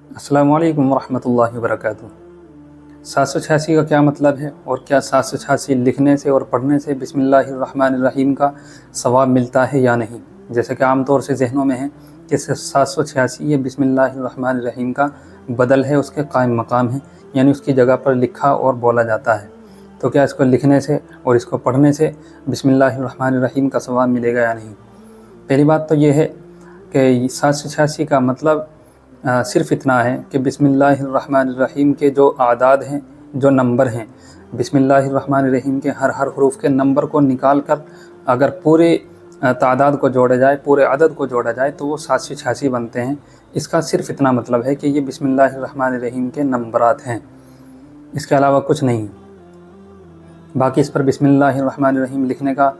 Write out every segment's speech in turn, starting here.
السلام علیکم ورحمۃ اللہ وبرکاتہ۔ 786 کا کیا مطلب ہے، اور کیا 786 لکھنے سے اور پڑھنے سے بسم اللہ الرحمن الرحیم کا ثواب ملتا ہے یا نہیں؟ جیسے کہ عام طور سے ذہنوں میں ہے کہ 786 یہ بسم اللہ الرحمن الرحیم کا بدل ہے، اس کے قائم مقام ہے، یعنی اس کی جگہ پر لکھا اور بولا جاتا ہے۔ تو کیا اس کو لکھنے سے اور اس کو پڑھنے سے بسم اللہ الرحمن الرحیم کا ثواب ملے گا یا نہیں؟ پہلی بات تو یہ ہے کہ 786 کا مطلب صرف اتنا ہے کہ بسم اللہ الرحمن الرحیم کے جو اعداد ہیں، جو نمبر ہیں، بسم اللہ الرحمن الرحیم کے ہر حروف کے نمبر کو نکال کر اگر پورے تعداد کو جوڑا جائے، پورے عدد کو جوڑا جائے تو وہ 786 بنتے ہیں۔ اس کا صرف اتنا مطلب ہے کہ یہ بسم اللہ الرحمن الرحیم کے نمبرات ہیں، اس کے علاوہ کچھ نہیں۔ باقی اس پر بسم اللہ الرحمن الرحیم لکھنے کا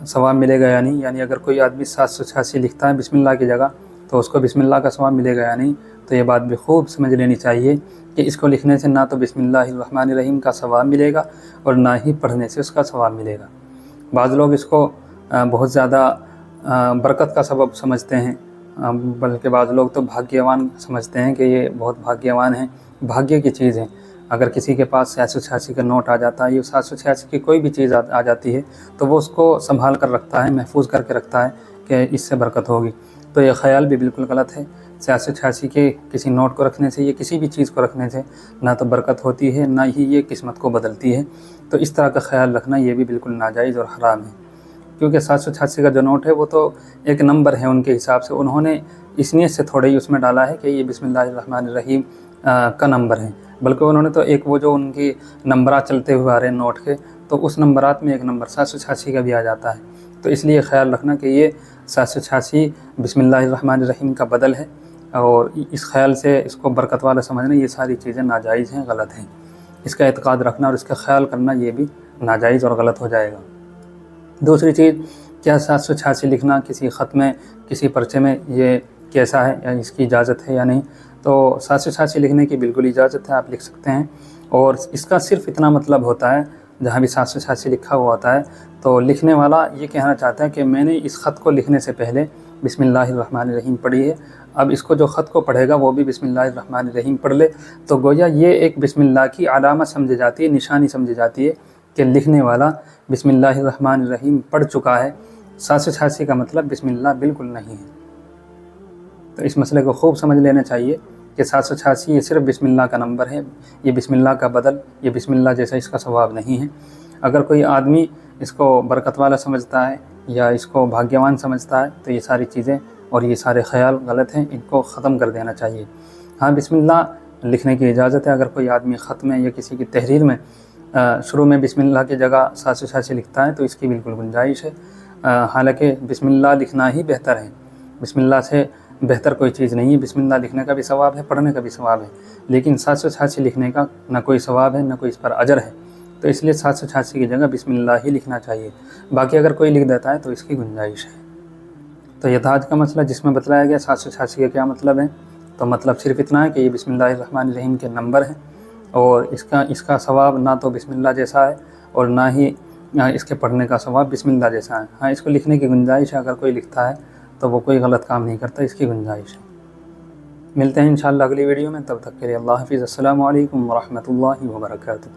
ثواب ملے گا یا نہیں، یعنی اگر کوئی آدمی 786 لکھتا ہے بسم اللہ کی جگہ تو اس کو بسم اللہ کا ثواب ملے گا یا نہیں، تو یہ بات بھی خوب سمجھ لینی چاہیے کہ اس کو لکھنے سے نہ تو بسم اللہ الرحمن الرحیم کا ثواب ملے گا اور نہ ہی پڑھنے سے اس کا ثواب ملے گا۔ بعض لوگ اس کو بہت زیادہ برکت کا سبب سمجھتے ہیں، بلکہ بعض لوگ تو بھاگیوان سمجھتے ہیں کہ یہ بہت بھاگیوان ہیں، بھاگیہ کی چیز ہے۔ اگر کسی کے پاس 786 کا نوٹ آ جاتا ہے یا 786 کی کوئی بھی چیز آ جاتی ہے تو وہ اس کو سنبھال کر رکھتا ہے، محفوظ کر کے رکھتا ہے کہ اس سے برکت ہوگی۔ تو یہ خیال بھی بالکل غلط ہے۔ 786 کے کسی نوٹ کو رکھنے سے یا کسی بھی چیز کو رکھنے سے نہ تو برکت ہوتی ہے، نہ ہی یہ قسمت کو بدلتی ہے۔ تو اس طرح کا خیال رکھنا یہ بھی بالکل ناجائز اور حرام ہے، کیونکہ 786 کا جو نوٹ ہے وہ تو ایک نمبر ہے ان کے حساب سے، انہوں نے اس نیت سے تھوڑے ہی اس میں ڈالا ہے کہ یہ بسم اللہ الرحمن الرحیم کا نمبر ہے، بلکہ انہوں نے تو ایک وہ جو ان کی نمبرات چلتے ہوئے آ رہے ہیں نوٹ کے، تو اس نمبرات میں ایک نمبر 786 کا بھی آ جاتا ہے۔ تو اس لیے خیال رکھنا کہ یہ 786 بسم اللہ الرحمن الرحیم کا بدل ہے، اور اس خیال سے اس کو برکت والا سمجھنا یہ ساری چیزیں ناجائز ہیں، غلط ہیں۔ اس کا اعتقاد رکھنا اور اس کا خیال کرنا یہ بھی ناجائز اور غلط ہو جائے گا۔ دوسری چیز، کیا 786 لکھنا کسی خط میں، کسی پرچے میں یہ کیسا ہے، یا اس کی اجازت ہے یا نہیں؟ تو 786 لکھنے کی بالکل اجازت ہے، آپ لکھ سکتے ہیں، اور اس کا صرف اتنا مطلب ہوتا ہے، جہاں بھی 786 لکھا ہوا ہوتا ہے تو لکھنے والا یہ کہنا چاہتا ہے کہ میں نے اس خط کو لکھنے سے پہلے بسم اللہ الرحمن الرحیم پڑھی ہے، اب اس کو جو خط کو پڑھے گا وہ بھی بسم اللہ الرحمن الرحیم پڑھ لے، تو گویا یہ ایک بسم اللہ کی علامت سمجھی جاتی ہے، نشانی سمجھی جاتی ہے کہ لکھنے والا بسم اللہ الرحمن الرحیم پڑھ چکا ہے۔ 786 کا مطلب بسم اللہ بالکل نہیں ہے۔ تو اس مسئلے کو خوب سمجھ لینا چاہیے کہ 786 یہ صرف بسم اللہ کا نمبر ہے، یہ بسم اللہ کا بدل، یہ بسم اللہ جیسا اس کا ثواب نہیں ہے۔ اگر کوئی آدمی اس کو برکت والا سمجھتا ہے یا اس کو بھاگیوان سمجھتا ہے تو یہ ساری چیزیں اور یہ سارے خیال غلط ہیں، ان کو ختم کر دینا چاہیے۔ ہاں، بسم اللہ لکھنے کی اجازت ہے، اگر کوئی آدمی خط میں یا کسی کی تحریر میں شروع میں بسم اللہ کی جگہ 786 لکھتا ہے تو اس کی بالکل گنجائش ہے، حالانکہ بسم اللہ لکھنا ہی بہتر ہے، بسم اللہ سے بہتر کوئی چیز نہیں ہے۔ بسم اللہ لکھنے کا بھی ثواب ہے، پڑھنے کا بھی ثواب ہے، لیکن 786 لکھنے کا نہ کوئی ثواب ہے، نہ کوئی اس پر اجر ہے، تو اس لیے 786 کی جگہ بسم اللہ ہی لکھنا چاہیے۔ باقی اگر کوئی لکھ دیتا ہے تو اس کی گنجائش ہے۔ تو یہ تھا آج کا مسئلہ جس میں بتلایا گیا 786 کا کیا مطلب ہے۔ تو مطلب صرف اتنا ہے کہ یہ بسم اللہ الرحمن الرحیم کے نمبر ہیں، اور اس کا ثواب نہ تو بسم اللہ جیسا ہے اور نہ ہی اس کے پڑھنے کا ثواب بسم اللہ جیسا ہے۔ ہاں، اس کو لکھنے کی گنجائش ہے، اگر کوئی لکھتا ہے تو وہ کوئی غلط کام نہیں کرتا، اس کی گنجائش ہے۔ ملتے ہیں انشاءاللہ اگلی ویڈیو میں، تب تک کے لیے اللہ حافظ۔ السلام علیکم ورحمۃ اللہ وبرکاتہ۔